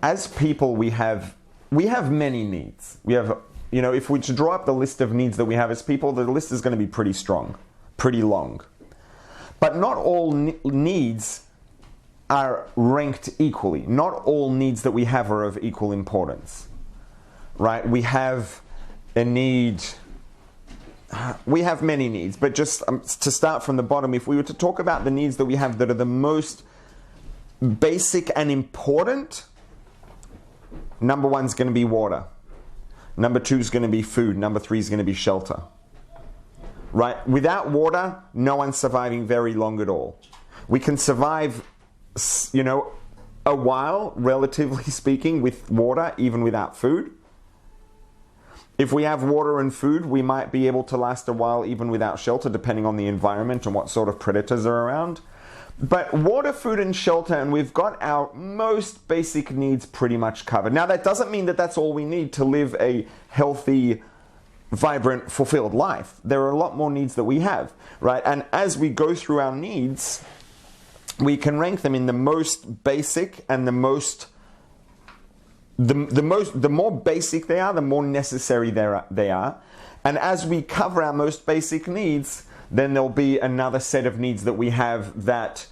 as people, we have many needs. We have, if we to draw up the list of needs that we have as people, the list is going to be pretty strong, pretty long. But not all needs are ranked equally. Not all needs that we have are of equal importance, right? We have a need. We have many needs, but just to start from the bottom, if we were to talk about the needs that we have that are the most basic and important, number 1 is going to be water. Number 2 is going to be food. Number 3 is going to be shelter. Right? Without water, no one's surviving very long at all. We can survive, a while, relatively speaking, with water, even without food. If we have water and food, we might be able to last a while even without shelter, depending on the environment and what sort of predators are around. But water, food, and shelter, and we've got our most basic needs pretty much covered. Now, that doesn't mean that that's all we need to live a healthy, vibrant, fulfilled life. There are a lot more needs that we have, right? And as we go through our needs, we can rank them in the most basic and the more basic they are, the more necessary they are. And as we cover our most basic needs, then there'll be another set of needs that we have that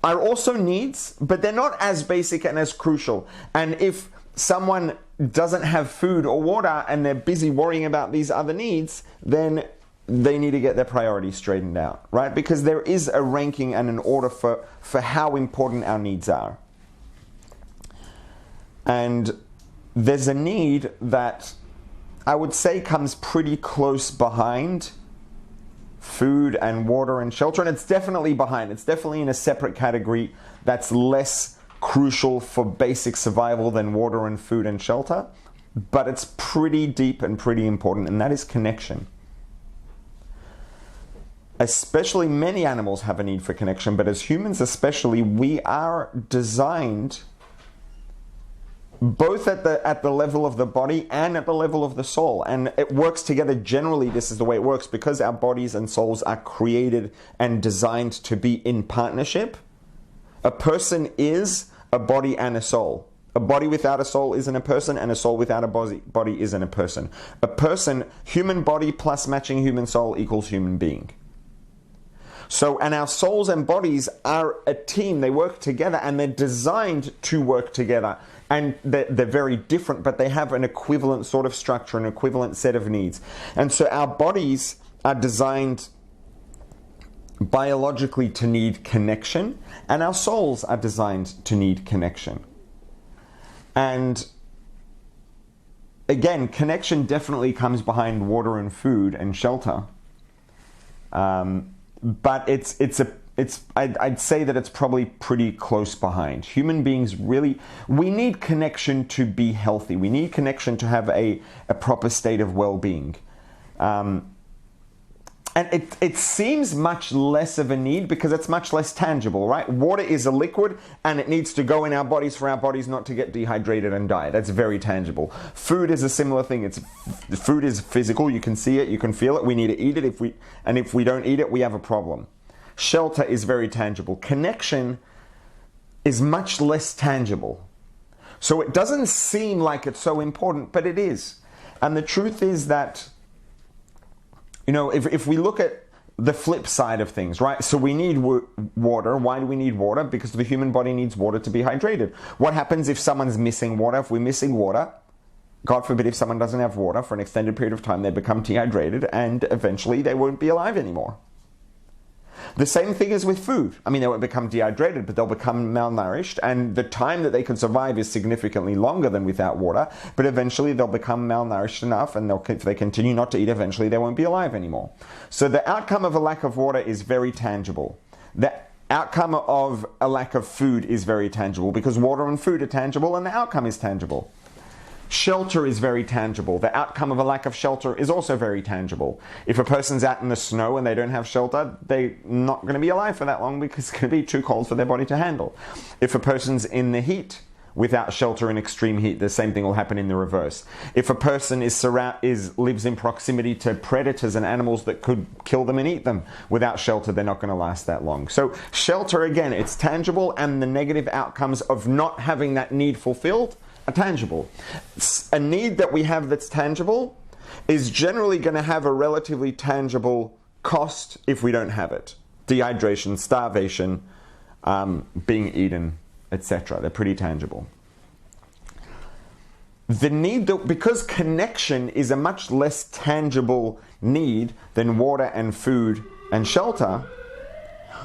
are also needs, but they're not as basic and as crucial. And if someone doesn't have food or water and they're busy worrying about these other needs, then they need to get their priorities straightened out, right? Because there is a ranking and an order for how important our needs are. And there's a need that I would say comes pretty close behind food and water and shelter, and it's definitely behind. It's definitely in a separate category that's less crucial for basic survival than water and food and shelter, but it's pretty deep and pretty important, and that is connection. Especially many animals have a need for connection, but as humans especially, we are designed both at the level of the body and at the level of the soul. And it works together. Generally, this is the way it works because our bodies and souls are created and designed to be in partnership. A person is a body and a soul. A body without a soul isn't a person, and a soul without a body isn't a person. A person, human body plus matching human soul equals human being. So, and our souls and bodies are a team. They work together and they're designed to work together. And they're very different, but they have an equivalent sort of structure, an equivalent set of needs. And so our bodies are designed biologically to need connection, and our souls are designed to need connection. And again, connection definitely comes behind water and food and shelter. But I'd say that it's probably pretty close behind. Human beings we need connection to be healthy. We need connection to have a proper state of well-being. And it seems much less of a need because it's much less tangible, right? Water is a liquid and it needs to go in our bodies for our bodies not to get dehydrated and die. That's very tangible. Food is a similar thing. Food is physical. You can see it, you can feel it. We need to eat it. If we don't eat it, we have a problem. Shelter is very tangible. Connection is much less tangible. So it doesn't seem like it's so important, but it is. And the truth is that, if we look at the flip side of things, right? So we need water. Why do we need water? Because the human body needs water to be hydrated. What happens if someone's missing water? If we're missing water, God forbid if someone doesn't have water for an extended period of time, they become dehydrated and eventually they won't be alive anymore. The same thing is with food. They won't become dehydrated, but they'll become malnourished, and the time that they can survive is significantly longer than without water, but eventually they'll become malnourished enough, and if they continue not to eat, eventually they won't be alive anymore. So the outcome of a lack of water is very tangible. The outcome of a lack of food is very tangible, because water and food are tangible, and the outcome is tangible. Shelter is very tangible. The outcome of a lack of shelter is also very tangible. If a person's out in the snow and they don't have shelter, they're not going to be alive for that long because it's going to be too cold for their body to handle. If a person's in the heat without shelter in extreme heat, the same thing will happen in the reverse. If a person lives in proximity to predators and animals that could kill them and eat them, without shelter, they're not going to last that long. So shelter, again, it's tangible, and the negative outcomes of not having that need fulfilled are tangible. A need that we have that's tangible is generally going to have a relatively tangible cost if we don't have it. Dehydration, starvation, being eaten, etc. They're pretty tangible. The need, because connection is a much less tangible need than water and food and shelter,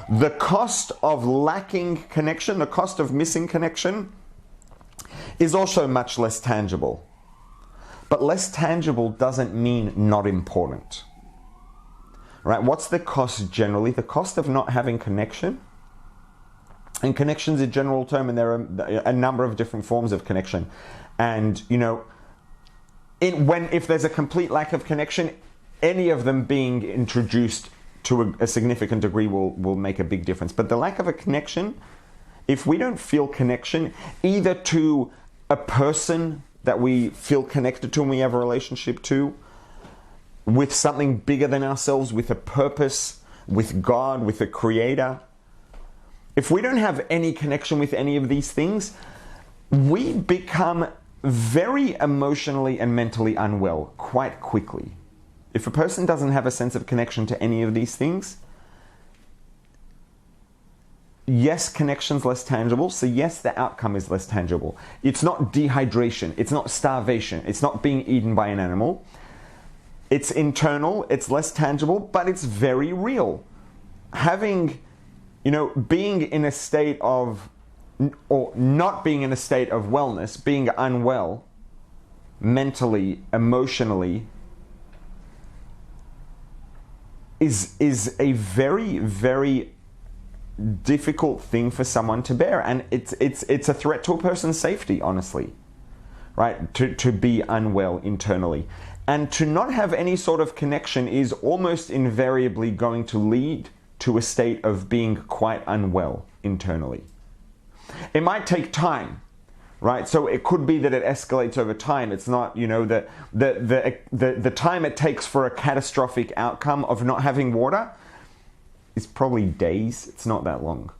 the cost of lacking connection, the cost of missing connection, is also much less tangible. But less tangible doesn't mean not important. Right? What's the cost generally? The cost of not having connection. And connection is a general term, and there are a number of different forms of connection. And, if there's a complete lack of connection, any of them being introduced to a significant degree will make a big difference. But the lack of a connection, if we don't feel connection, either to a person that we feel connected to and we have a relationship to, with something bigger than ourselves, with a purpose, with God, with a creator, if we don't have any connection with any of these things, we become very emotionally and mentally unwell quite quickly. If a person doesn't have a sense of connection to any of these things, yes, connection's less tangible, so yes, the outcome is less tangible. It's not dehydration, it's not starvation, it's not being eaten by an animal. It's internal, it's less tangible, but it's very real. Being in a state of, or not being in a state of wellness, being unwell, mentally, emotionally, is a very, very difficult thing for someone to bear. And it's a threat to a person's safety, honestly, right? To be unwell internally. And to not have any sort of connection is almost invariably going to lead to a state of being quite unwell internally. It might take time, right? So it could be that it escalates over time. It's not, the time it takes for a catastrophic outcome of not having water is probably days. It's not that long.